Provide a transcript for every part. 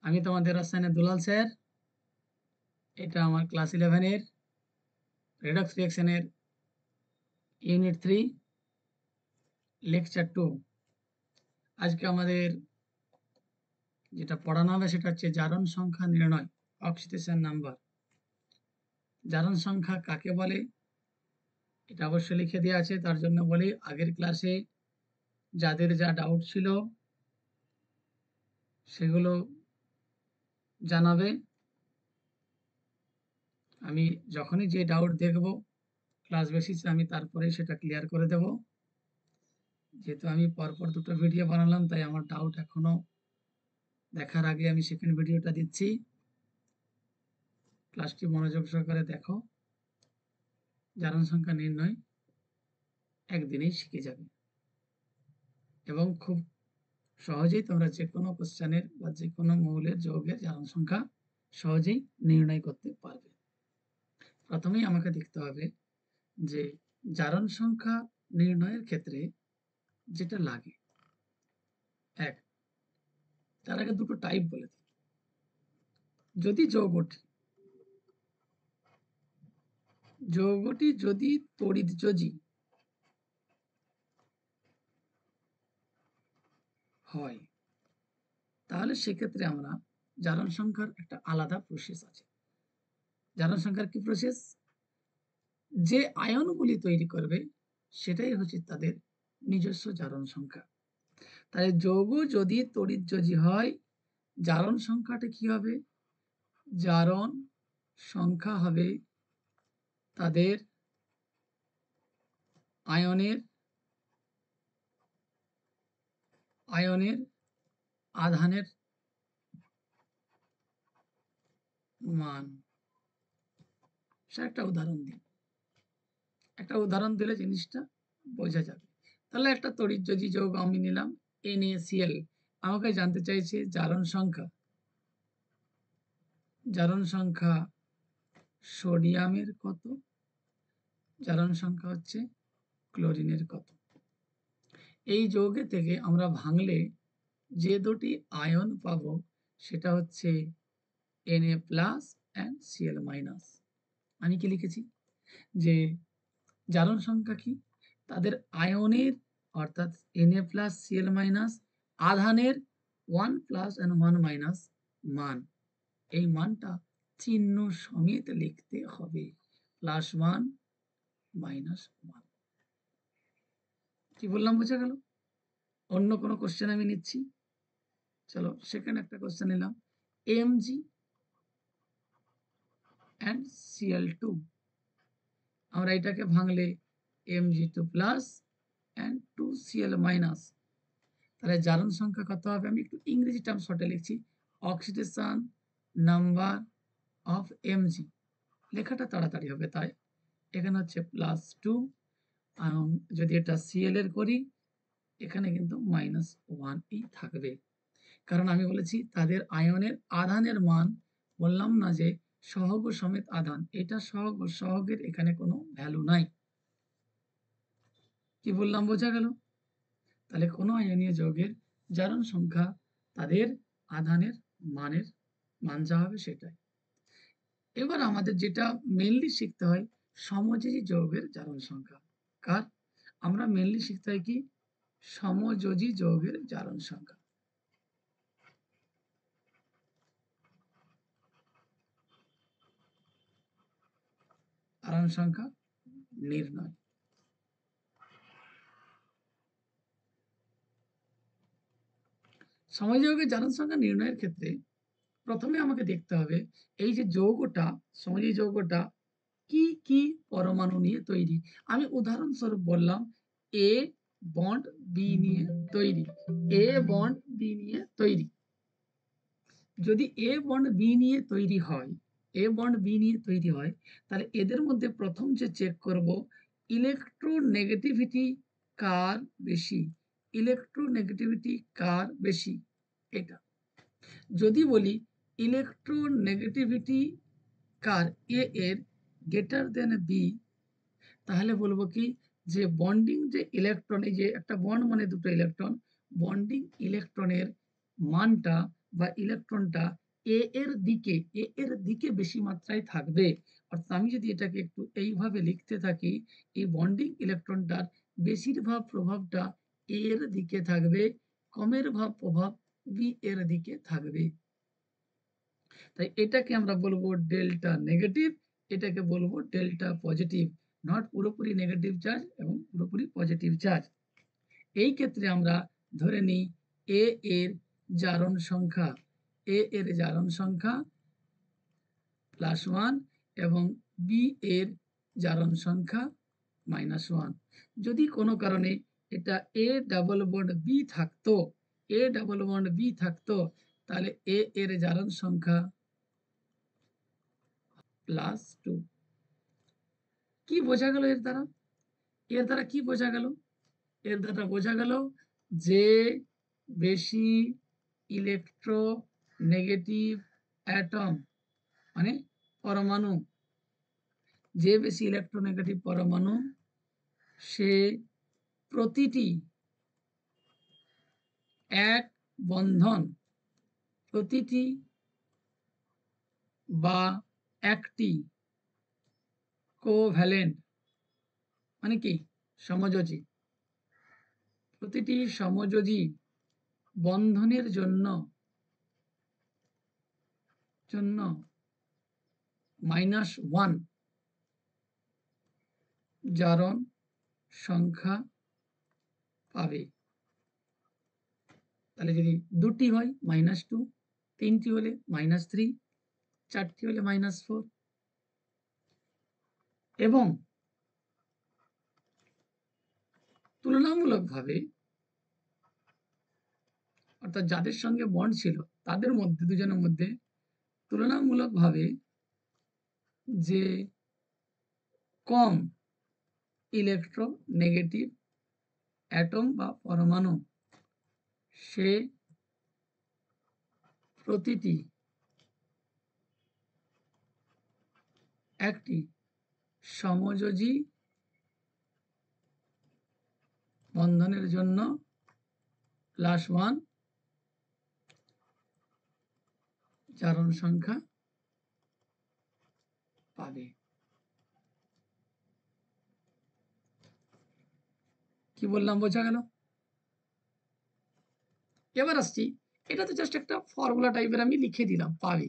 আমি তোমাদের রসায়নের দুলাল স্যার। এটা আমার ক্লাস 11 এর রেডক্স রিঅ্যাকশনের ইউনিট 3 লেকচার 2। আজকে আমাদের যেটা পড়ানো হবে সেটা হচ্ছে জারণ সংখ্যা নির্ণয়, অক্সিডেশন নাম্বার। জারণ সংখ্যা কাকে বলে এটা অবশ্যই লিখে দেওয়া আছে, তার জন্য বলি আগের ক্লাসে যাদের যা ডাউট ছিল সেগুলো জানাবে। আমি যখনই যে ডাউট দেখব ক্লাস বেসিসে আমি তারপরেই সেটা ক্লিয়ার করে দেব। যেহেতু আমি পরপর দুটো ভিডিও বানালাম তাই আমার ডাউট এখনো দেখার আগে আমি সেকেন্ড ভিডিওটা দিচ্ছি। ক্লাসটি মনোযোগ সহকারে দেখো। জারণ সংখ্যা নির্ণয় একদিনেই শিখে যাবে এবং খুব সহজেই তোমরা যে কোনো কোশ্চেনের বা যে কোনো মৌলের যৌগের জারণ সংখ্যা সহজেই নির্ণয় করতে পারবে। প্রথমেই আমাকে দেখতে হবে যে জারণ সংখ্যা নির্ণয়ের ক্ষেত্রে যেটা লাগে, এক, তার আগে দুটো টাইপ বলে দিই। যদি যৌগটি যদি তড়িৎযোজী হয় তাহলে সেক্ষেত্রে আমরা জারণ সংখ্যার একটা আলাদা প্রসেস আছে। জারণ সংখ্যার কি প্রসেস? যে আয়নগুলি তৈরি করবে সেটাই হচ্ছে তাদের নিজস্ব জারণ সংখ্যা। তাই যৌগ যদি তড়িৎযোজী হয় জারণ সংখ্যাটা কি হবে? জারণ সংখ্যা হবে তাদের আয়নের আধানের মান। সে একটা উদাহরণ দিই, একটা উদাহরণ দিলে জিনিসটা বোঝা যাবে। তাহলে একটা তড়িৎযোজী যৌগ আমি নিলাম NaCl। আমাকে জানতে চাইছে জারণ সংখ্যা সোডিয়ামের কত, জারণ সংখ্যা হচ্ছে ক্লোরিনের কত। এই যৌগে থেকে আমরা ভাঙলে যে দুটি আয়ন পাবো সেটা হচ্ছে Na+ and Cl-। আমি কি লিখেছি যে জারণ সংখ্যা কি? তাদের আয়নের অর্থাৎ Na+ Cl- আধানের 1+ and 1- মান। এই মানটা চিহ্ন সমেত লিখতে হবে, +1 -1। কি বললাম বোঝা গেল? অন্য কোনো কোশ্চেন আমি নিচ্ছি। চলো সেকেন্ড একটা কোশ্চেন নিলাম, Mg and Cl2। আমরা এটাকে ভাঙলে Mg2+ and 2Cl-। তাহলে জারণ সংখ্যা কত হবে? আমি একটু ইংরেজি টার্ম শর্টে লিখছি, অক্সিডেশন নাম্বার অফ Mg। লেখাটা তাড়াতাড়ি হবে তাই এখানে হচ্ছে +2, যদি এটা Cl এর করি এখানে কিন্তু -1ই থাকবে, কারণ আমি বলেছি তাদের আয়নের আধানের মান। বললাম না যে সহগ সমেত আধান, এটা সহগের এখানে কোনো ভ্যালু নাই। কি বললাম বোঝা গেল? তাহলে কোনো আয়নীয় যৌগের জারণ সংখ্যা তাদের আধানের মান যা হবে সেটাই। এবার আমাদের যেটা মেনলি শিখতে হয় সমযোজী যৌগের জারণ সংখ্যা। কার? আমরা মেনলি শিখতে হয় কি সমযোজী যৌগের জারণ সংখ্যা। জারণ সংখ্যা নির্ণয়। সমযোজী জারণ সংখ্যা নির্ণয়ের ক্ষেত্রে প্রথমে আমাকে দেখতে হবে এই যে যৌগটা, সমযোজী যৌগটা কি কি পরমাণু নিয়ে তৈরি। আমি উদাহরণস্বরূপ বললাম A বন্ড B নিয়ে তৈরি, A বন্ড B নিয়ে তৈরি। যদি A বন্ড B নিয়ে তৈরি হয়, A বন্ড B নিয়ে তৈরি হয়, তাহলে এদের মধ্যে প্রথম যে চেক করব ইলেকট্রোনেগেটিভিটি কার বেশি, ইলেকট্রোনেগেটিভিটি কার বেশি। এটা যদি বলি ইলেকট্রোনেগেটিভিটি কার A এর গ্রেটার দেন B, তাহলে বলবো কি যে বন্ডিং যে ইলেকট্রন, এই যে একটা বন্ড মানে দুটো ইলেকট্রন, বন্ডিং ইলেকট্রনের মানটা বা ইলেকট্রনটা এ এর দিকে বেশি মাত্রায় থাকবে। অর্থাৎ আমি যদি এটাকে একটু এইভাবে লিখতে থাকি, এই বন্ডিং ইলেকট্রনটার বেশিরভাগ প্রভাবটা এ এর দিকে থাকবে, কমের প্রভাব বি এর দিকে থাকবে। তাই এটাকে আমরা বলবো ডেল্টা নেগেটিভ, এটাকে বলবো ডেল্টা পজিটিভ। নট পুরোপুরি নেগেটিভ চার্জ এবং পুরোপুরি পজিটিভ চার্জ। এই ক্ষেত্রে আমরা ধরে নিই এ এর জারণ সংখ্যা, এ এর জারণ সংখ্যা +1 এবং বি এর জারণ সংখ্যা -1। যদি কোনো কারণে এটা এ ডাবল বন্ড বি থাকতো, এ ডাবল বন্ড বি থাকতো, তাহলে এ এর জারণ সংখ্যা +2। কি বোঝা গেল এর দ্বারা? এর দ্বারা কি বোঝা গেল? এর দ্বারা বোঝা গেল যে বেশি ইলেকট্রোনেগেটিভ অ্যাটম মানে পরমাণু, যে বেশি ইলেকট্রোনেগেটিভ পরমাণু সে প্রতিটি এক বন্ধন, প্রতিটি বা একটি কোভ্যালেন্ট মানে কি সমযোজী, প্রতিটি সমযোজী বন্ধনের জন্য -1 জারণ সংখ্যা পাবে। তাহলে যদি দুটি হয় -2, তিনটি হলে -3, চারটি হলে -4 এবং তুলনামূলকভাবে অর্থাৎ যাদের সঙ্গে বন্ড ছিল তাদের মধ্যে দুজনের মধ্যে তুলনামূলকভাবে যে কম ইলেকট্রোনেগেটিভ অ্যাটম বা পরমাণু সে প্রতিটি একটি সমযোজী বন্ধনের জন্য +1 জারণ সংখ্যা পাবে। কি বললাম বোঝা গেল? এবার আসছি, এটা তো জাস্ট একটা ফর্মুলা টাইপের আমি লিখে দিলাম পাবে।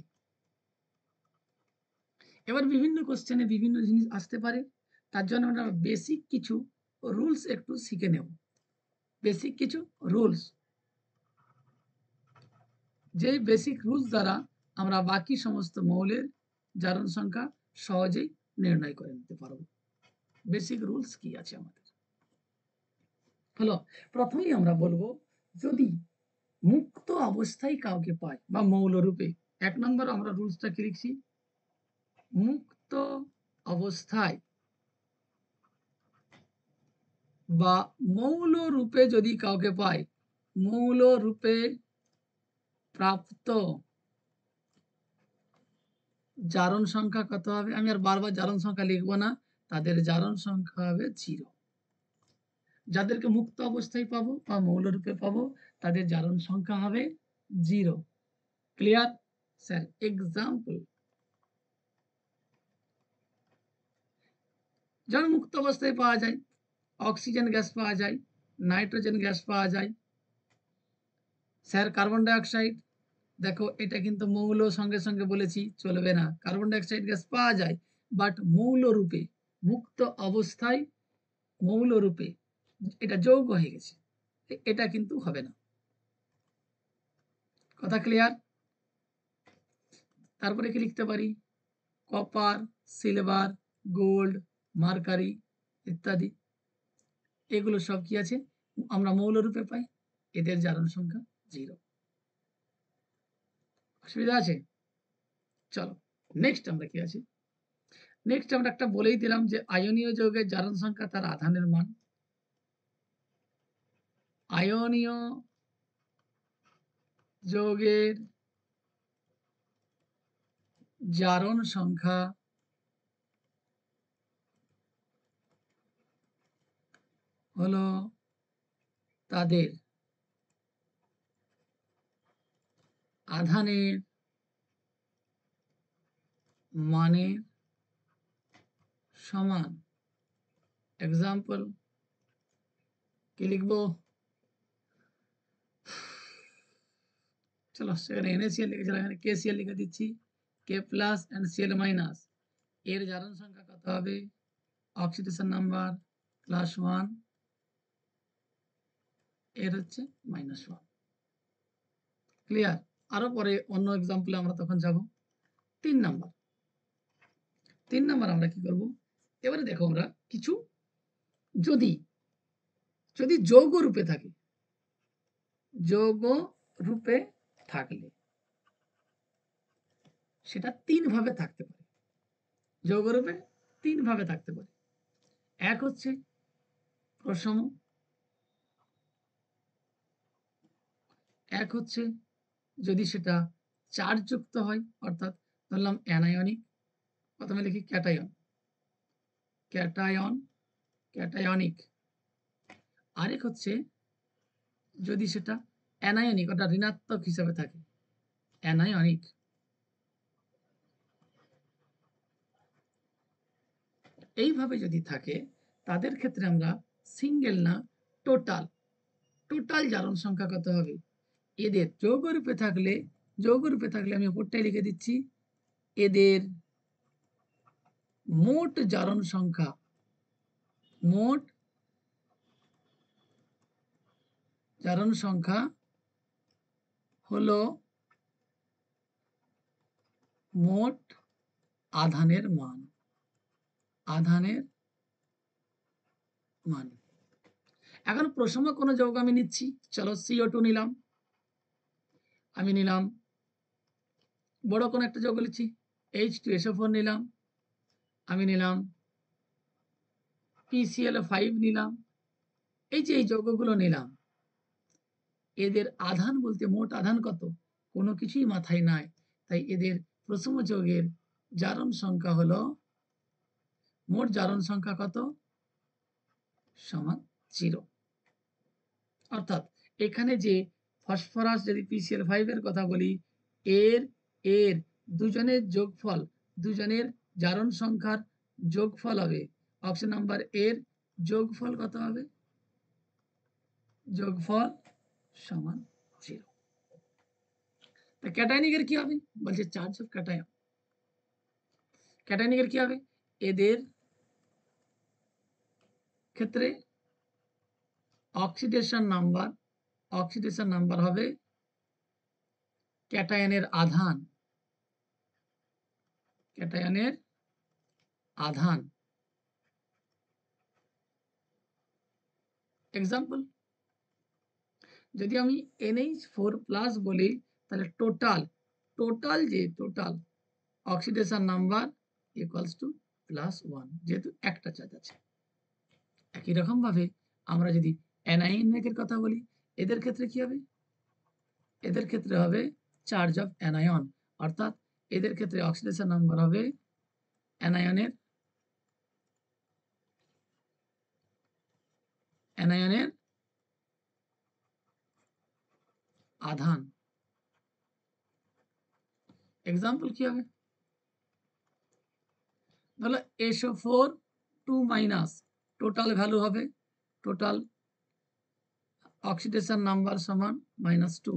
এবার বিভিন্ন কোশ্চেনে বিভিন্ন জিনিস আসতে পারে, তার জন্য আমরা বেসিক কিছু রুলস একটু শিখে নেব। বেসিক কিছু রুলস, যেই বেসিক রুলস দ্বারা আমরা বাকি সমস্ত মৌলের জারণ সংখ্যা সহজেই নির্ণয় করে নিতে পারব। বেসিক রুলস কি আছে আমাদের? হলো, প্রথমেই আমরা বলবো যদি মুক্ত অবস্থায় কাউকে পাই বা মৌলরূপে, 1 নম্বর আমরা রুলসটা কি লিখছি? মুক্ত অবস্থায় বা মৌল রূপে যদি কাউকে পাই, মৌল রূপে প্রাপ্ত জারণ সংখ্যা কত হবে? আমি আর বারবার জারণ সংখ্যা লিখবো না, তাদের জারণ সংখ্যা হবে 0। যাদেরকে মুক্ত অবস্থায় পাবো বা মৌল রূপে পাবো তাদের জারণ সংখ্যা হবে 0। Clear sir? এক্সাম্পল, যেমন মুক্ত অবস্থায় পাওয়া যায় অক্সিজেন গ্যাস পাওয়া যায়, নাইট্রোজেন গ্যাস পাওয়া যায়। স্যার কার্বন ডাইঅক্সাইড, দেখো এটা কিন্তু মৌল সঙ্গে সঙ্গে বলেছি চলবে না, কার্বন ডাইঅক্সাইড গ্যাস পাওয়া যায় বাট মৌল রূপে, মুক্ত অবস্থায় মৌল রূপে এটা যৌগ হয়ে গেছে, এটা কিন্তু হবে না। কথা ক্লিয়ার? তারপরে কি লিখতে পারি? কপার, সিলভার, গোল্ড, মার্কারি ইত্যাদি, এগুলো সব কি আছে? আমরা মৌল রূপে পাই, এদের জারণ সংখ্যা 0। অসুবিধা আছে? চলো নেক্সট আমরা কি আছে? নেক্সট আমরা একটা বলেই দিলাম যে আয়নীয় যৌগের জারণ সংখ্যা তার আধানের মান। আয়নীয় যৌগের জারণ সংখ্যা হলো তাদের আধানের মানের সমান। এক্সাম্পল কি লিখবো? চলো সেখানে NaCl লিখেছিলাম, এখানে KCl লিখে দিচ্ছি। K plus and Cl minus, এর জারণ সংখ্যা কত হবে? অক্সিডেশন নাম্বার +1, এর হচ্ছে -1। ক্লিয়ার? আরো পরে অন্য এক্সাম্পলে আমরা তখন যাব। 3 নাম্বার আমরা কি করব? এবারে দেখো আমরা কিছু যদি যৌগ রূপে থাকে, যৌগ রূপে থাকলে সেটা 3 ভাবে থাকতে পারে। যৌগ রূপে 3 ভাবে থাকতে পারে। এক হচ্ছে প্রসম, এক হচ্ছে যদি সেটা চার্জযুক্ত হয়, অর্থাৎ ধরলাম অ্যানায়নিক, প্রথমে লিখি ক্যাটায়ন, ক্যাটায়নিক। আরেক হচ্ছে যদি সেটা অ্যানায়নিক, অর্থাৎ ঋণাত্মক হিসাবে থাকে, অ্যানায়নিক। এইভাবে যদি থাকে তাদের ক্ষেত্রে আমরা সিঙ্গেল না টোটাল জারণ সংখ্যা কত হবে? এদের যৌগরূপে থাকলে আমি উপরটাই লিখে দিচ্ছি, এদের মোট জারণ সংখ্যা, মোট জারণ সংখ্যা হলো মোট আধানের মান, এখন প্রসম কোনো যৌগ আমি নিচ্ছি, চলো CO2 নিলাম, আমি নিলাম বড় কোনো একটা যৌগ লিখছি, H2SO4 নিলাম, আমি নিলাম PCl5 নিলাম। এই যে এই যৌগগুলো নিলাম, এদের আধান বলতে মোট আধান কত? কোনো কিছুই মাথায় নাই, তাই এদের প্রসম যৌগের জারণ সংখ্যা হলো, মোট জারণ সংখ্যা কত? সমান 0। অর্থাৎ এখানে যে ফসফরাস, যদি PCl5 এর কথা বলি, এর দুজনের যোগফল, দুজনের জারণ সংখ্যার যোগফল হবে, অপশন নাম্বার এর যোগফল কত হবে? যোগফল সমান 0। ক্যাটায়নিকের কি হবে? বলছে চার্জ অফ ক্যাটায়ন। ক্যাটায়নিকের কি হবে? এদের ক্ষেত্রে অক্সিডেশন নাম্বার হবে ক্যাটায়নের আধান। এক্সাম্পল, যদি আমি NH4+ বলি, তাহলে total oxidation number equals to +1, যেহেতু একটা চার্জ আছে। একই রকম ভাবে আমরা যদি অ্যানায়নিকের কথা বলি, এদের ক্ষেত্রে কি হবে? এদের ক্ষেত্রে হবে চার্জ অফ অ্যানায়ন, অর্থাৎ এদের ক্ষেত্রে অক্সিডেশন নাম্বার হবে অ্যানায়নের আধান। এক্সাম্পল কি হবে? তাহলে SO4 2- টোটাল ভ্যালু হবে, টোটাল অক্সিডেশন নাম্বার সমান -2।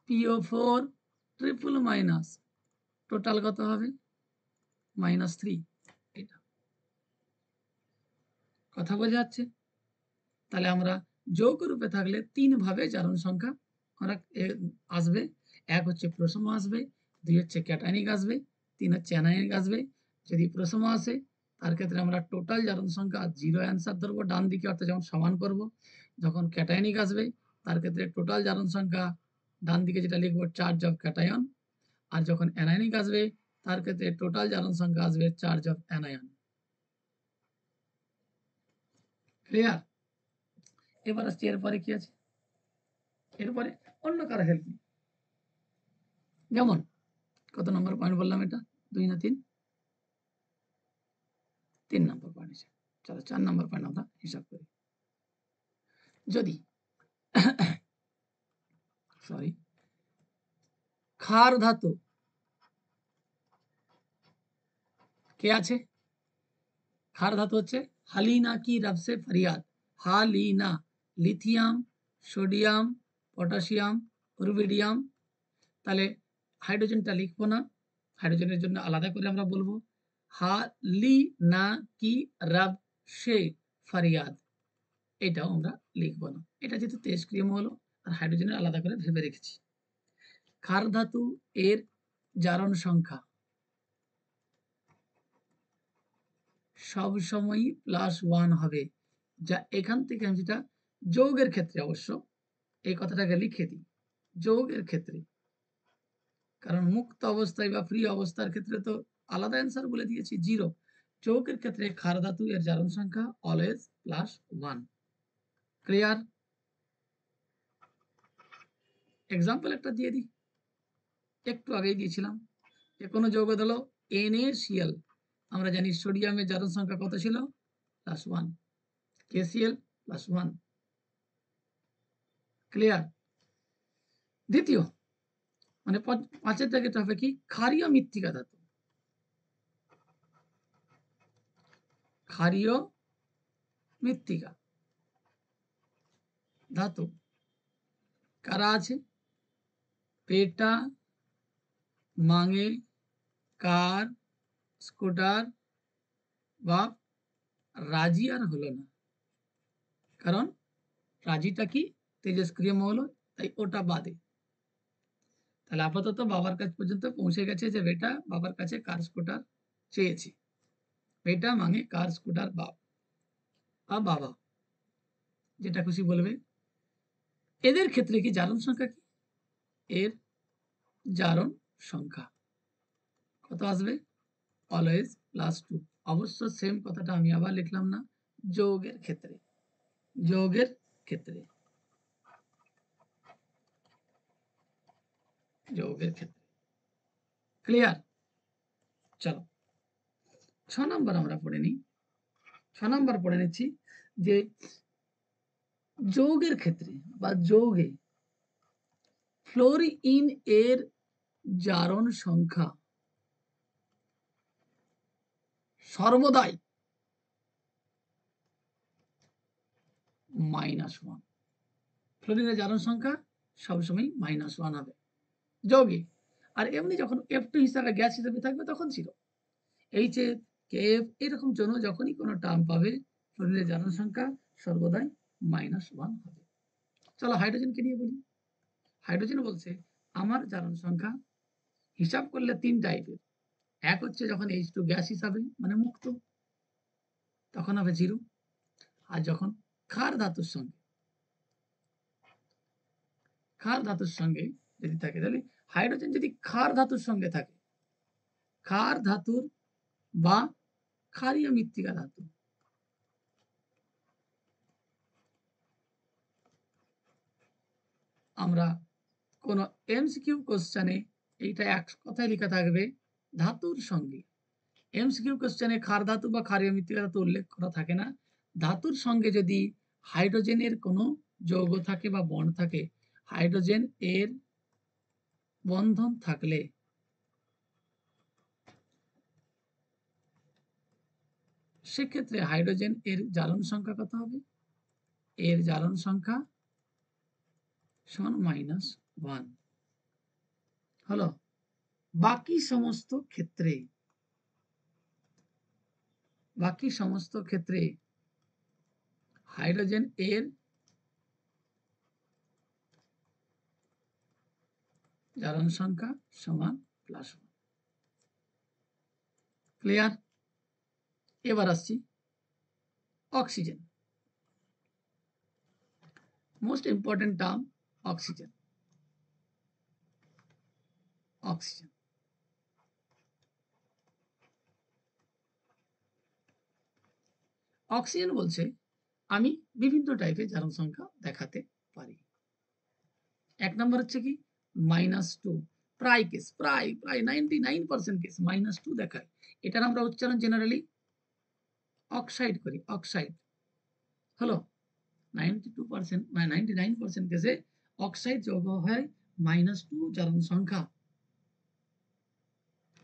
PO4 ট্রিপল-, টোটাল কত হবে? -3। এটা কথা বোঝা যাচ্ছে? তাহলে আমরা যৌগ রূপে থাকলে 3 ভাবে জারণ সংখ্যা আমরা আসবে। এক হচ্ছে প্রসম আসবে, 2 হচ্ছে ক্যাটায়নিক আসবে, 3 হচ্ছে অ্যানায়নিক আসবে। যদি প্রসম আসে তার ক্ষেত্রে আমরা টোটাল জারণ সংখ্যা 0 অ্যান্সার ধরবো ডান দিকে, অর্থাৎ যেমন সমান করব। যখন ক্যাটায়নিক আসবে তার ক্ষেত্রে টোটাল জারণ সংখ্যা ডান দিকে যেটা লিখবো চার্জ অফ ক্যাটায়ন, আর যখন অ্যানায়নিক আসবে তার ক্ষেত্রে টোটাল জারণ সংখ্যা আসবে চার্জ অফ অ্যানায়ন। ক্লিয়ার? এবার আসছি এরপরে কি আছে, এরপরে অন্য কারো হেল্প নিই। যেমন কত নম্বর পয়েন্ট বললাম? এটা 2 না 3? 3 নম্বর পয়েন্ট। চলো 4 নম্বর পয়েন্ট আমরা হিসাব করি। যদি সরি ক্ষার ধাতু কে আছে? ক্ষার ধাতু হচ্ছে হালিনা কি রবসে ফরিয়াদ। হালিনা, লিথিয়াম, সোডিয়াম, পটাশিয়াম, রুবিডিয়াম। তাহলে হাইড্রোজেনটা লিখবো না, হাইড্রোজেনের জন্য আলাদা করে আমরা বলবো হালিনা কি রব সে ফরিয়াদ। এটাও আমরা লিখবো না, এটা যেহেতু তেজক্রিয় মৌল আর হাইড্রোজেনের আলাদা করে ভেবে রেখেছি। ক্ষার ধাতু এর জারণ সংখ্যা সবসময়ই +1 হবে, যা এখান থেকে আমি যেটা যৌগের ক্ষেত্রে অবশ্য এই কথাটাকে লিখে দিই, যৌগের ক্ষেত্রে, কারণ মুক্ত অবস্থায় বা ফ্রি অবস্থার ক্ষেত্রে তো আলাদা অ্যান্সার বলে দিয়েছি 0। যৌগের ক্ষেত্রে ক্ষার ধাতু এর জারণ সংখ্যা অলওয়েজ +1। ক্লিয়ার? এক্সাম্পল একটা দিয়ে দিই, একটু আগেই দিয়েছিলাম যে কোনো যৌগ হলো NaCl, আমরা জানি সোডিয়ামের জারণ সংখ্যা কত ছিল? +1। KCl +1। ক্লিয়ার? দ্বিতীয় মানে 5-এর জায়গাটা হবে কি ক্ষারীয় মৃত্তিকা ধাতু। ক্ষারীয় মৃত্তিকা ধাতু কারা আছে? পেটা, মাঙে, কার, স্কুটার বা রাজি আর হলো না, কারণ রাজিটা কি তেজস্ক্রিয় মৌল, তাই ওটা বাদে। তাহলে আপাতত বাবার কাছ পর্যন্ত পৌঁছে গেছে যে বেটা বাবার কাছে কার স্কুটার চেয়েছে। বেটা মাঙে কার স্কুটার বাপ বা বাবা, যেটা খুশি বলবে। এদের ক্ষেত্রে কি জারণ সংখ্যা কি? এর জারণ সংখ্যা কত আসবে? অলওয়েজ +2। অবশ্য সেম কথাটা আমি আবার লিখলাম না, যৌগের ক্ষেত্রে, যৌগের ক্ষেত্রে, যৌগের ক্ষেত্রে। ক্লিয়ার? চলো 6 নম্বর আমরা পড়ে নিই। 6 নম্বর পড়ে নিচ্ছি যে যৌগের ক্ষেত্রে বা যৌগে ফ্লোরিন এর জারণ সংখ্যা সর্বদাই -1। ফ্লোরিনের জারণ সংখ্যা সবসময় -1 হবে যৌগে। আর এমনি যখন F2 হিসাবে গ্যাস হিসাবে থাকবে তখন 0। Hf, Kf এরকম জন্য যখনই কোনো টার্ম পাবে ফ্লোরিনের জারণ সংখ্যা সর্বদাই -1 হবে। চলো হাইড্রোজেনকে নিয়ে বলি। হাইড্রোজেন বলছে আমার জারণ সংখ্যা হিসাব করলে 3 টাইপের। এক হচ্ছে যখন H2 গ্যাস হিসাবে মানে মুক্ত, তখন হবে 0। আর যখন ক্ষার ধাতুর সঙ্গে, ক্ষার ধাতুর সঙ্গে যদি থাকে, তাহলে হাইড্রোজেন যদি ক্ষার ধাতুর সঙ্গে থাকে, ক্ষার ধাতুর বা ক্ষারীয় মৃত্তিকা ধাতু, আমরা কোন এমসিকিউ কোশ্চেনে এইটা এক কথায় লেখা থাকবে ধাতুর সঙ্গে। এমসিকিউ কোশ্চেনে ক্ষার ধাতু বা ক্ষারীয় মৃত্তিকা ধাতু উল্লেখ করা থাকে না। ধাতুর সঙ্গে যদি হাইড্রোজেনের কোনো যৌগ থাকে বা বন্ড থাকে, হাইড্রোজেন এর বন্ধন থাকলে সেক্ষেত্রে হাইড্রোজেন এর জারণ সংখ্যা কত হবে? এর জারণ সংখ্যা সমান -1 হলো। বাকি সমস্ত ক্ষেত্রে, বাকি সমস্ত ক্ষেত্রে হাইড্রোজেন এর জারণ সংখ্যা সমান +1। ক্লিয়ার? এবার আসছি oxygen, most important term oxygen. Oxygen oxygen বলছে আমি বিভিন্ন টাইপের জারণ সংখ্যা দেখাতে পারি। এক নম্বর হচ্ছে কি -2, প্রায় কেস, প্রায় প্রায় 99% কেস -2 দেখায়। এটার আমরা উচ্চারণ জেনারেলি অক্সাইড করি, অক্সাইড হলো। 92% মানে 99% কেসে অক্সাইড যৌগ হয় -2 জারণ সংখ্যা।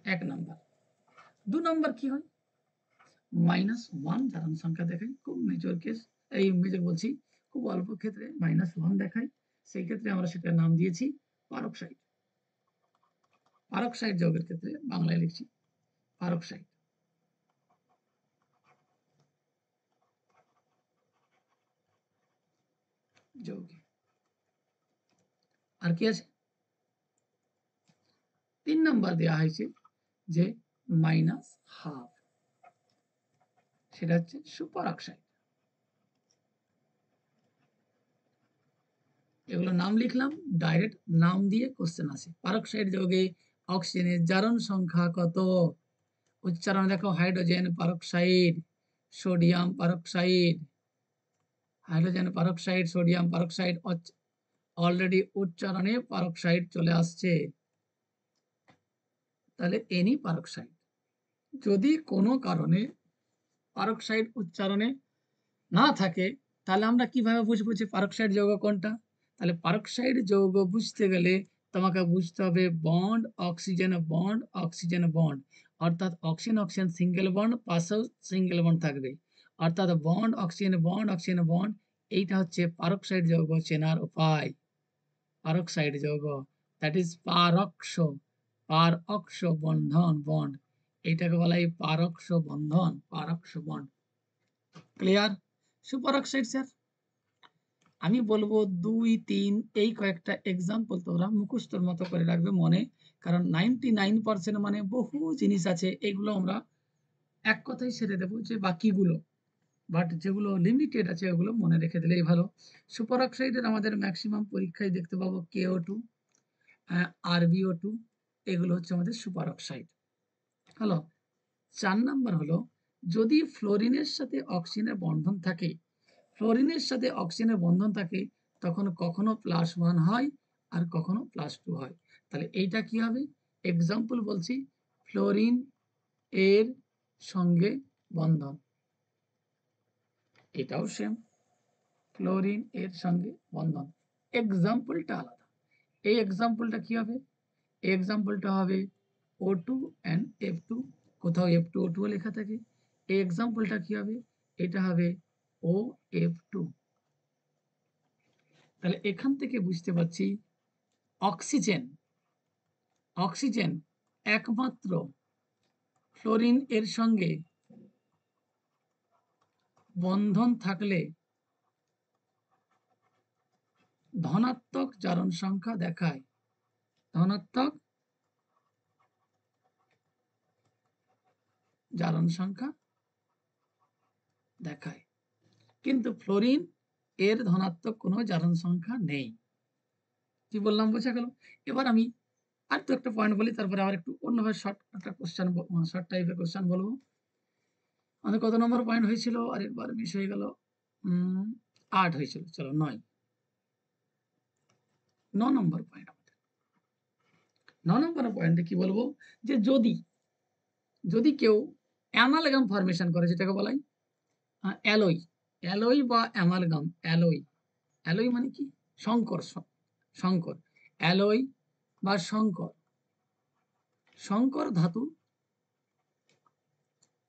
এক নাম্বার। 2 নাম্বার কি হয়? -1 জারণ সংখ্যা দেখায়, খুব মেজর কেস, এই মেজর বলছি, খুব অল্প ক্ষেত্রে -1 দেখায়, সেই ক্ষেত্রে আমরা সেটার নাম দিয়েছি পারক্সাইড। পারক্সাইড যৌগের ক্ষেত্রে বাংলায় লিখছি পারক্সাইড। যৌগে আর কি আছে? 3 নাম্বার দেওয়া হয়েছে যে -12, সেটা হচ্ছে সুপার অক্সাইড। এগুলো নাম লিখলাম, ডাইরেক্ট নাম দিয়ে কোশ্চেন আসে। পারক্সাইড যৌগে অক্সিজেনের জারণ সংখ্যা কত? উচ্চারণ দেখো, hydrogen peroxide, sodium peroxide, hydrogen peroxide, sodium peroxide, already উচ্চারণে পারক্সাইড চলে আসছে, তাহলে এনি পারক্সাইড। যদি কোনো কারণে পারক্সাইড উচ্চারণে না থাকে, তাহলে আমরা কিভাবে বুঝবো যে পারক্সাইড যৌগ কোনটা? তাহলে পারক্সাইড যৌগ বুঝতে গেলে তোমাকে বুঝতে হবে bond oxygen bond oxygen bond, অর্থাৎ অক্সিজেন অক্সিজেন সিঙ্গেল বন্ড, পাশেও সিঙ্গেল বন্ড থাকবে, অর্থাৎ বন্ড অক্সিজেন বন্ড, এইটা হচ্ছে পারক্সাইড যৌগ চেনার উপায়। পারক্সাইড যৌগ, দ্যাট ইজ পারক্স, পারক্স বন্ধন বন্ড, এইটাকে বলা হয় পারক্স বন্ধন, peroxy bond. Clear? Superoxide sir আমি বলবো 2, 3 এই কয়েকটা এক্সাম্পল তোমরা মুখস্থর মতো করে রাখবে মনে, কারণ 99% মানে বহু জিনিস আছে, এগুলো আমরা এক কথাই সেরে দেবো যে বাকিগুলো, বাট যেগুলো লিমিটেড আছে ওগুলো মনে রেখে দিলেই ভালো। সুপার অক্সাইডের আমাদের ম্যাক্সিমাম পরীক্ষায় দেখতে পাবো KO2, RbO2, এগুলো হচ্ছে আমাদের সুপার অক্সাইড। হলো 4 নাম্বার হলো, যদি ফ্লোরিনের সাথে অক্সিজেনের বন্ধন থাকে, ফ্লোরিনের সাথে অক্সিজেনের বন্ধন থাকে, তখন কখনো +1 হয় আর কখনো +2 হয়। তাহলে এইটা কি হবে? এক্সাম্পল বলছি, ফ্লোরিন এর সঙ্গে বন্ধন, এটাও সেম, ফ্লোরিন এর সঙ্গে বন্ধন, এক্সাম্পলটা আলাদা। এই এক্সাম্পলটা কি হবে? এই এক্সাম্পলটা হবে O2 and F2, কোথাও F2O2 লেখা থাকে। এই এক্সাম্পলটা কি হবে? এটা হবে OF2। তাহলে এখান থেকে বুঝতে পারছি অক্সিজেন, অক্সিজেন একমাত্র ফ্লোরিন এর সঙ্গে বন্ধন থাকলে ধনাত্মক জারণ সংখ্যা দেখায়, ধনাত্মক জারণ সংখ্যা দেখায়, কিন্তু ফ্লোরিন এর ধনাত্মক কোনো জারণ সংখ্যা নেই। কি বললাম বোঝা গেল? এবার আমি আর তো একটা পয়েন্ট বলি, তারপরে আবার একটু অন্যভাবে শর্ট একটা কোশ্চেন, শর্ট টাইপের কোশ্চেন বলবো। আমাদের কত নম্বর পয়েন্ট হয়েছিল? আরেকবার মিস হয়ে গেল, 8 হয়েছিল, চলো 9 নম্বর পয়েন্ট। 9 নম্বর পয়েন্টে কি বলবো, যে যদি যদি কেউ অ্যামালগাম ফরমেশন করে, যেটাকে বলা হয় অ্যালয়, অ্যালয় বা অ্যামালগাম, অ্যালয়, অ্যালয় মানে কি? সংকর, সংকর, অ্যালয় বা সংকর, সংকর ধাতু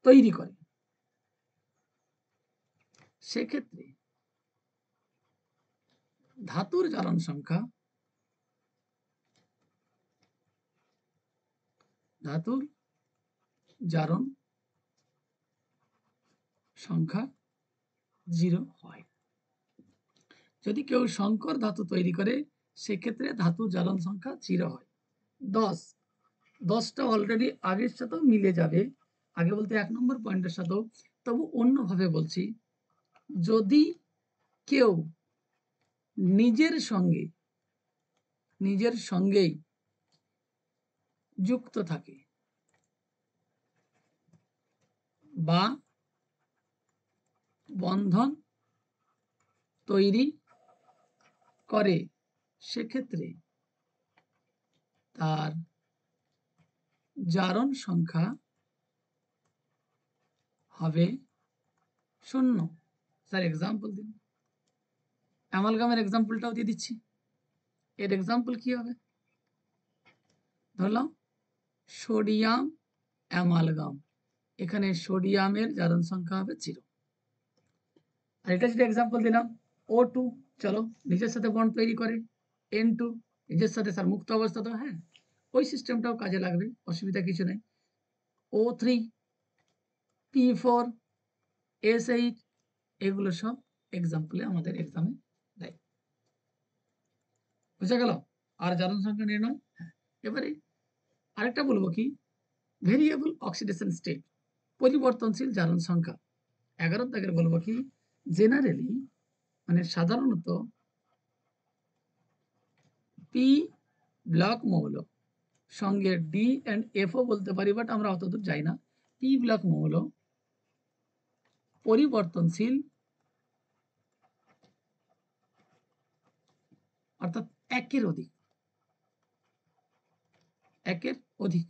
তৈরি করে, সেক্ষেত্রে ধাতুর জারণ সংখ্যা, ধাতুর জারণ সংখ্যা 0 হয়। যদি কেউ সংকর ধাতু তৈরি করে, সেক্ষেত্রে ধাতু জারণ সংখ্যা 0 হয়। 10, 10টা অলরেডি আগের সাথেও মিলে যাবে, আগে বলতে 1 নম্বর পয়েন্টের সাথেও, তবু অন্যভাবে বলছি, যদি কেউ নিজের সঙ্গে, নিজের সঙ্গেই যুক্ত থাকে বা বন্ধন তৈরি করে, সেক্ষেত্রে তার জারণ সংখ্যা হবে 0। স্যার এক্সাম্পল দিন। অ্যামালগামের এক্সাম্পলটাও দিয়ে দিচ্ছি। এর এক্সাম্পল কি হবে? ধরলাম সোডিয়াম অ্যামালগাম, এখানে সোডিয়ামের জারণ সংখ্যা হবে 0। আর এটা যেটা এক্সাম্পল দিলাম O2, চলো নিজের সাথে বন্ড তৈরি করে, N2 নিজের সাথে, স্যার মুক্ত অবস্থা তো, হ্যাঁ ওই সিস্টেমটাও কাজে লাগবে, অসুবিধা কিছু নেই। O3, P4, S8, এগুলো সব এক্সাম্পলে আমাদের এক্সামে দেয়। বুঝা গেল? আর জারণ সংখ্যা নির্ণয়। হ্যাঁ, এবারে আরেকটা বলবো কি, ভেরিয়েবল অক্সিডেশন স্টেট, পরিবর্তনশীল জারণ সংখ্যা। 11 দাগের বলবো কি, জেনারেলি মানে সাধারণত পি ব্লক মৌল সঙ্গে ডি অ্যান্ড এফও বলতে পারি, বাট আমরা অতদূর যাই না। পি ব্লক মৌল পরিবর্তনশীল, অর্থাৎ একের অধিক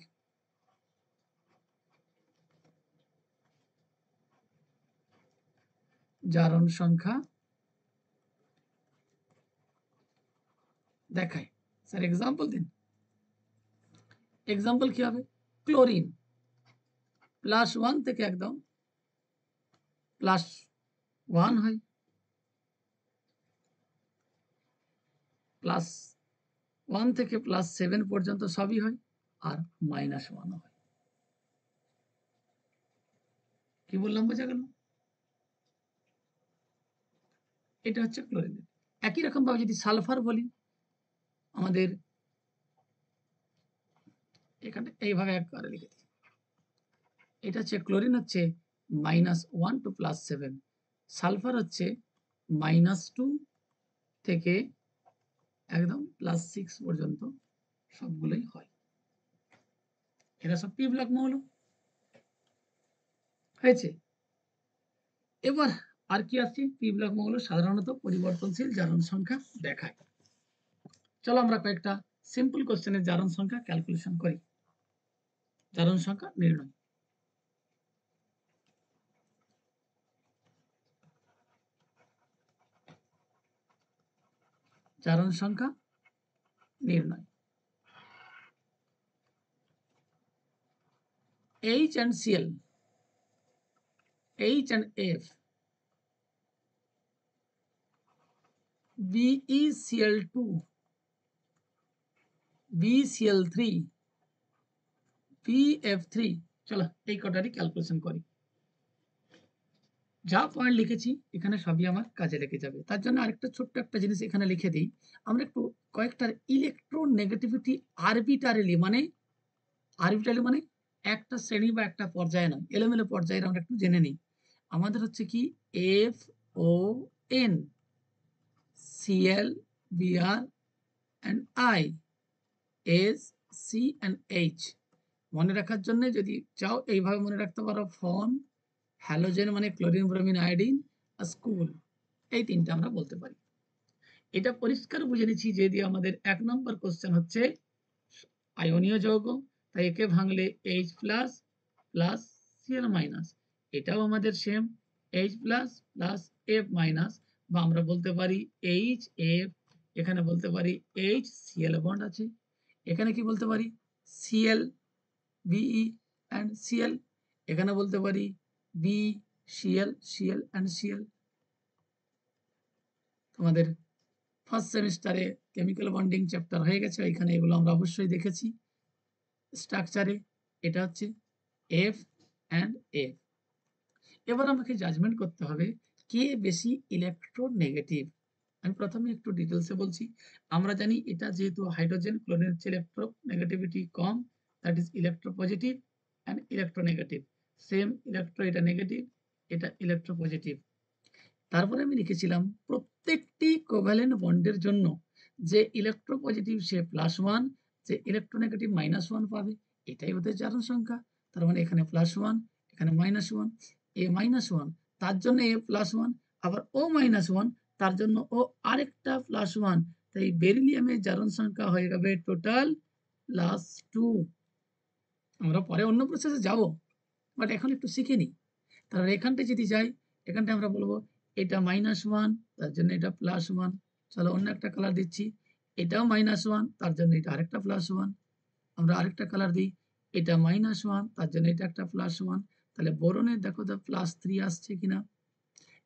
জারণ সংখ্যা দেখায়। স্যার এক্সাম্পল দিন। এক্সাম্পল কি হবে? ক্লোরিন +1 থেকে একদম +1 হয়, +1 থেকে +7 পর্যন্ত সবই হয়, আর -1ও হয়। কি বললাম, বোঝা গেল? এটা হচ্ছে ক্লোরিন। একই রকম ভাবে যদি সালফার বলি, আমাদের এখানে এইভাবে একবারে লিখে দিই, এটা হচ্ছে ক্লোরিন হচ্ছে -1 টু +7, সালফার হচ্ছে -2 থেকে একদম +6 পর্যন্ত সবগুলোই হয়। এরা সব পি ব্লক মৌল হয়েছে। এবার আর কি আসছে? পি ব্লক মৌল সাধারণত পরিবর্তনশীল জারণ সংখ্যা দেখায়। চলো আমরা কয়েকটা সিম্পল কোশ্চেনের জারণ সংখ্যা ক্যালকুলেশন করি। জারণ সংখ্যা নির্ণয়। জারণ সংখ্যা নির্ণয়। H and Cl, H and F, BeCl2, BCl3, BF3, চলো এই কটারই ক্যালকুলেশন করি। যা পয়েন্ট লিখেছি এখানে সবই আমার কাজে লেগে যাবে। তার জন্য আরেকটা ছোট্ট একটা জিনিস এখানে লিখে দিই। আমরা একটু কয়েকটার ইলেকট্রোনেগেটিভিটি আরবিটারিলি মানে একটা শ্রেণী বা একটা পর্যায়ে নয়, এলোমেলো পর্যায়ে আমরা একটু জেনে নিই। আমাদের হচ্ছে কি FON, Cl, Br and I, S, C and H। মনে রাখার জন্য যদি চাও এইভাবে মনে রাখতে পারো, ফন, হ্যালোজেন মানে ক্লোরিন, ব্রোমিন, আয়োডিন, আর স্কুল, এই তিনটা আমরা বলতে পারি। এটা পরিষ্কার বুঝে নিচ্ছি যে দিয়ে আমাদের 1 নম্বর কোশ্চেন হচ্ছে আয়নীয় যৌগ, তাই একে ভাঙলে H plus plus Cl minus, এটাও আমাদের same H plus plus F minus, বা আমরা বলতে পারি HF, এখানে বলতে পারি HCl বন্ড আছে, এখানে কি বলতে পারি Cl, Be and Cl, এখানে বলতে পারি BCl, Cl and Cl। তোমাদের ফার্স্ট সেমিস্টারে কেমিক্যাল বন্ডিং চ্যাপ্টার হয়ে গেছে, এখানে এগুলো আমরা অবশ্যই দেখেছি। স্ট্রাকচারে এটা হচ্ছে F and F। এবার আমাকে জাজমেন্ট করতে হবে কে বেশি ইলেকট্রোনেগেটিভ। আমি প্রথমে একটু ডিটেলসে বলছি। আমরা জানি এটা যেহেতু হাইড্রোজেন, ক্লোরিনের চেয়ে electronegativity com, that is electropositive and electronegative. Same electro, এটা নেগেটিভ, এটা ইলেকট্রোপজিটিভ। তারপরে আমি লিখেছিলাম প্রত্যেকটি কোভ্যালেন্ট বন্ডের জন্য যে ইলেকট্রোপজিটিভ সে +1, যে ইলেকট্রোনেগেটিভ -1 পাবে, এটাই ওদের জারণ সংখ্যা। তার মানে এখানে +1, এখানে -1, এ -1 তার জন্য এ +1, আবার ও -1 তার জন্য ও আরেকটা +1, তাই বেরিলিয়ামের জারণ সংখ্যা হয়ে যাবে টোটাল +2। আমরা পরে অন্য প্রসেসে যাব, বাট এখন একটু শিখে নিই। তাহলে এখানটা যদি যাই, এখানটা আমরা বলবো এটা -1, তার জন্য এটা +1। চলো অন্য একটা কালার দিচ্ছি, এটাও -1, তার জন্য এটা আরেকটা +1। আমরা আরেকটা কালার দিই, এটা -1, তার জন্য এটা একটা +1। তাহলে বোরনের দেখো তো +3 আসছে কিনা।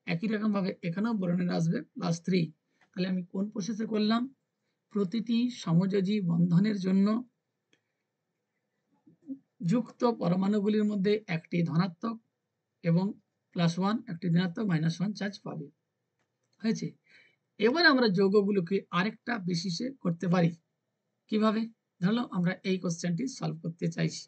একই রকম ভাবে এখানেও বোরনের আসবে +3। তাহলে আমি কোন প্রসেসে করলাম? প্রতিটি সমযোজী বন্ধনের জন্য যুক্ত পরমাণুগুলির মধ্যে একটি ধনাত্মক এবং +1, একটি ঋণাত্মক -1 চার্জ পাবে। হয়েছে? এবার আমরা যৌগগুলোকে আরেকটা বেসিসে করতে পারি। কিভাবে? ধরলাম আমরা এই কোশ্চেনটি সলভ করতে চাইছি।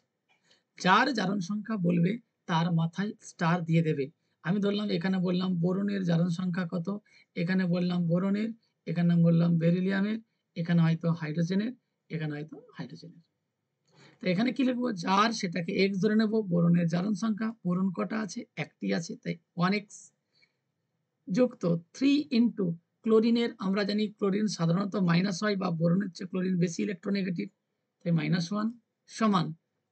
যার জারণ সংখ্যা বলবে তার মাথায় স্টার দিয়ে দেবে। আমি ধরলাম এখানে বললাম বোরনের জারণ সংখ্যা কত, এখানে বললাম বোরনের, এখানে বললাম বেরিলিয়ামের, এখানে হয়তো হাইড্রোজেনের, এখানে হয়তো হাইড্রোজেনের। তো এখানে কি লিখবো? যার সেটাকে x ধরে নেব। বোরনের জারণ সংখ্যা, বোরন কটা আছে? একটি আছে, তাই 1x যুক্ত 3 ইন্টু ক্লোরিনের, আমরা জানি ক্লোরিন সাধারণত মাইনাস হয় বা বোরনের চেয়ে ক্লোরিন বেশি ইলেকট্রোনেগেটিভ, তাই -1 সমান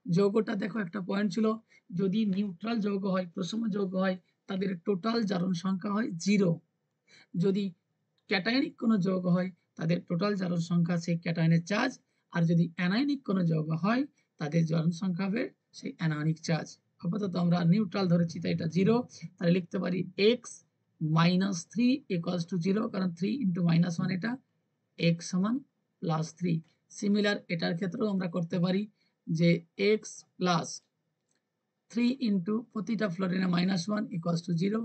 যৌগটা দেখো একটা পয়েন্ট ছিল, যদি নিউট্রাল যৌগ হয়, প্রসম যৌগ হয়, তাদের টোটাল জারণ সংখ্যা হয় 0। যদি ক্যাটায়নিক কোনো যৌগ হয়, তাদের টোটাল জারণ সংখ্যা সেই ক্যাটায়নের চার্জ, আর যদি অ্যানায়নিক কোনো যৌগ হয়, তাদের জারণ সংখ্যা হবে সেই অ্যানায়নিক চার্জ। আপাতত আমরা নিউট্রাল ধরেছি, তাই এটা 0। তাহলে লিখতে পারি x -3 = 0, কারণ 3 × -1 এটা, x সমান +3। সিমিলার এটার ক্ষেত্রেও আমরা করতে পারি যে x +3 ইন্টু প্রতিটা ফ্লোরিনে -1 = 0,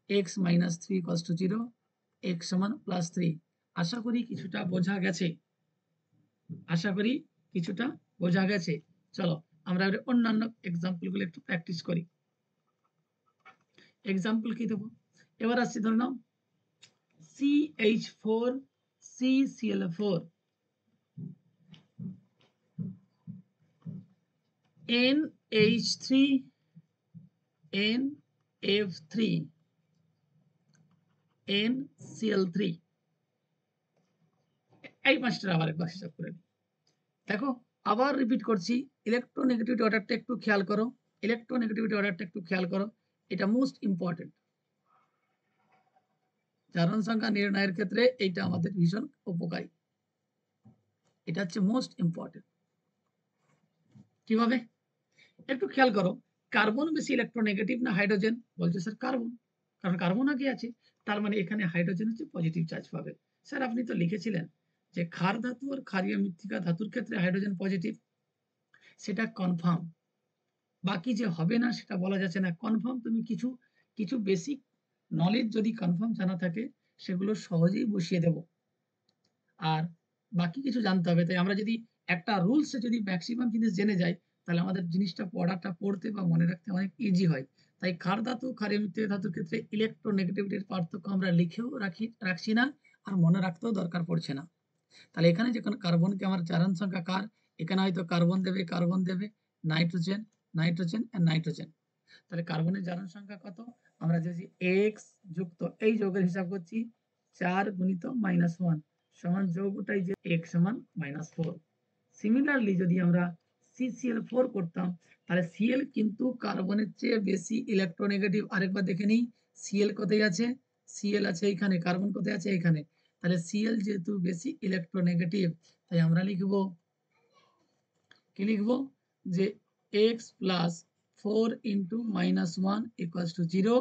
x -3 = 0, x সমান +3। আশা করি কিছুটা বোঝা গেছে। আশা করি কিছুটা বোঝা গেছে। চলো আমরা এবার অন্যান্য এক্সাম্পলগুলো একটু প্র্যাকটিস করি। এক্সাম্পল কি দেবো? এবার আসছি, ধরে নাও CH4 CCl4 NH3 NF3 NCl3। এই পাঁচটা আবার একবার হিসাব করে নিই। দেখো আবার রিপিট করছি, ইলেকট্রোনেগেটিভিটি অর্ডারটা একটু খেয়াল করো। ইলেকট্রোনেগেটিভিটি অর্ডারটা একটু খেয়াল করো, এটা মোস্ট ইম্পর্টেন্ট। জারণ সংখ্যা নির্ণয়ের ক্ষেত্রে এইটা আমাদের ভীষণ উপকারী। এটা হচ্ছে মোস্ট ইম্পর্টেন্ট। কিভাবে? একটু খেয়াল করো, কার্বন বেশি ইলেকট্রোনেগেটিভ না হাইড্রোজেন? বলছে স্যার কার্বন, কারণ কার্বন আগে আছে, তার মানে এখানে হাইড্রোজেন হচ্ছে পজিটিভ চার্জ পাবে। স্যার আপনি তো লিখেছিলেন যে ক্ষার ধাতু আর ক্ষারীয় মৃত্তিকা ধাতুর ক্ষেত্রে হাইড্রোজেন পজিটিভ। সেটা কনফার্ম, বাকি যে হবে না সেটা বলা যাচ্ছে না। কনফার্ম তুমি কিছু কিছু বেসিক নলেজ যদি কনফার্ম জানা থাকে, সেগুলো সহজেই বসিয়ে দেব। আর বাকি কিছু জানতে হবে। তাই আমরা যদি একটা রুলসে যদি ম্যাক্সিমাম জিনিস জেনে যাই, তাহলে আমাদের জিনিসটা পড়তে বা মনে রাখতে অনেক ইজি হয়। তাই ক্ষার ধাতু, ক্ষারীয় মৃত্তিকা ধাতুর ক্ষেত্রে ইলেকট্রোনেগেটিভিটির পার্থক্য আমরা লিখেও রাখছি না, আর মনে রাখতেও দরকার পড়ছে না। তাহলে এখানে যখন কার্বনকে আমার জারণ সংখ্যা কার, এখানে হয়তো কার্বন দেবে, নাইট্রোজেন, নাইট্রোজেন আর নাইট্রোজেন। তাহলে কার্বনের জারণ সংখ্যা কত? আমরা যদি x যুক্ত এই যৌগের হিসাব করছি 4 × -1 সমান যৌগটাই যে x সমান -4। সিমিলারলি যদি আমরা CCl4 করতাম, তাহলে Cl কিন্তু কার্বনের চেয়ে বেশি ইলেকট্রোনেগেটিভ। আরেকবার দেখে নিই, Cl কোথায় আছে? Cl আছে এইখানে, কার্বন কোথায় আছে? এখানে। তাহলে Cl যেহেতু বেশি ইলেকট্রোনেগেটিভ, তাই আমরা লিখব, কি লিখব? যে x + 4 × -1 = 0,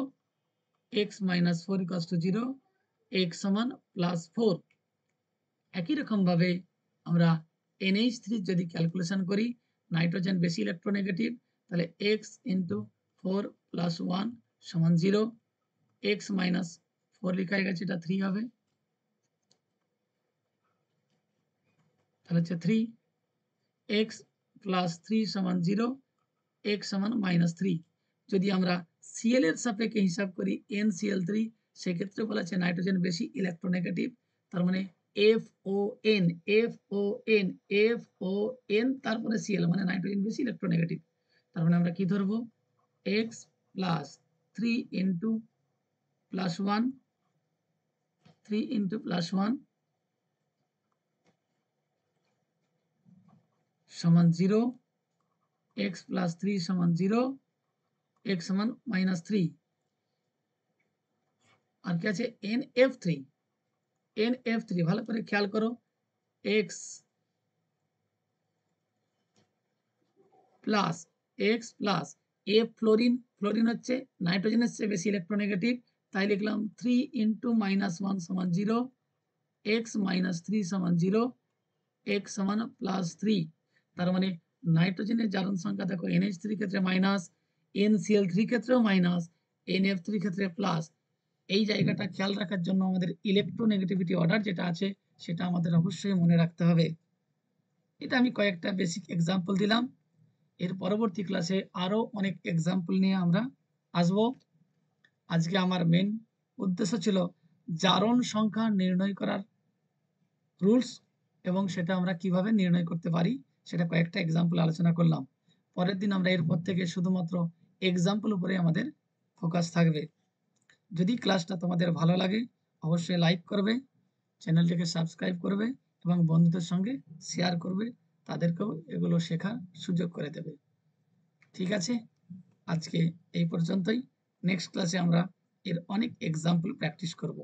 x - 4 = 0, x সমান +4। একই রকম ভাবে আমরা NH3 যদি ক্যালকুলেশন করি, নাইট্রোজেন বেশি ইলেকট্রোনেগেটিভ, তাহলে x × 4 + 1 সমান 0, x - 4 লেখা হয়ে গেছে, এটা 3 হবে, তাহলে হচ্ছে 3, x + 3 সমান 0, x সমান -3। যদি আমরা Cl এর সাপেক্ষে হিসাব করি NCl3, সেক্ষেত্রে বলা আছে নাইট্রোজেন বেশি ইলেকট্রোনেগেটিভ, তার মানে FON FON FON তারপরে Cl, মানে নাইট্রোজেন বেশি ইলেকট্রোনেগেটিভ। তার মানে আমরা কি ধরবো? x + 3 × +1 3 × +1 সমান 0, x + 3 সমান 0, x সমান -3। আর কি আছে? NF3 NF3 ভালো করে খেয়াল করো, x প্লাস এক্স প্লাস এ ফ্লোরিন, ফ্লোরিন হচ্ছে নাইট্রোজেনের চেয়ে বেশি ইলেকট্রোনেগেটিভ, তাই লিখলাম 3 ইন্টু -1 সমান 0, এক্স মাইনাস 3 সমান 0, এক্স সমান +3। তার মানে নাইট্রোজেনের জারণ সংখ্যা দেখো NH3 ক্ষেত্রে মাইনাস, NCl3 ক্ষেত্রেও মাইনাস, NF3 ক্ষেত্রে প্লাস। এই জায়গাটা খেয়াল রাখার জন্য আমাদের ইলেকট্রোনেগেটিভিটি অর্ডার যেটা আছে সেটা আমাদের অবশ্যই মনে রাখতে হবে। এটা আমি কয়েকটা বেসিক এক্সাম্পল দিলাম। এর পরবর্তী ক্লাসে আরো অনেক এক্সাম্পল নিয়ে আমরা আসব। আজকে আমার মেন উদ্দেশ্য ছিল জারণ সংখ্যা নির্ণয় করার রুলস এবং সেটা আমরা কিভাবে নির্ণয় করতে পারি সেটা কয়েকটা এক্সাম্পল আলোচনা করলাম। পরের দিন আমরা এরপর থেকে শুধুমাত্র এক্সাম্পল উপরে আমাদের ফোকাস থাকবে। যদি ক্লাসটা তোমাদের ভালো লাগে অবশ্যই লাইক করবে, চ্যানেলটিকে সাবস্ক্রাইব করবে এবং বন্ধুদের সঙ্গে শেয়ার করবে, তাদেরকেও এগুলো শেখার সুযোগ করে দেবে। ঠিক আছে, আজকে এই পর্যন্তই। নেক্সট ক্লাসে আমরা এর অনেক এক্সাম্পল প্র্যাকটিস করব।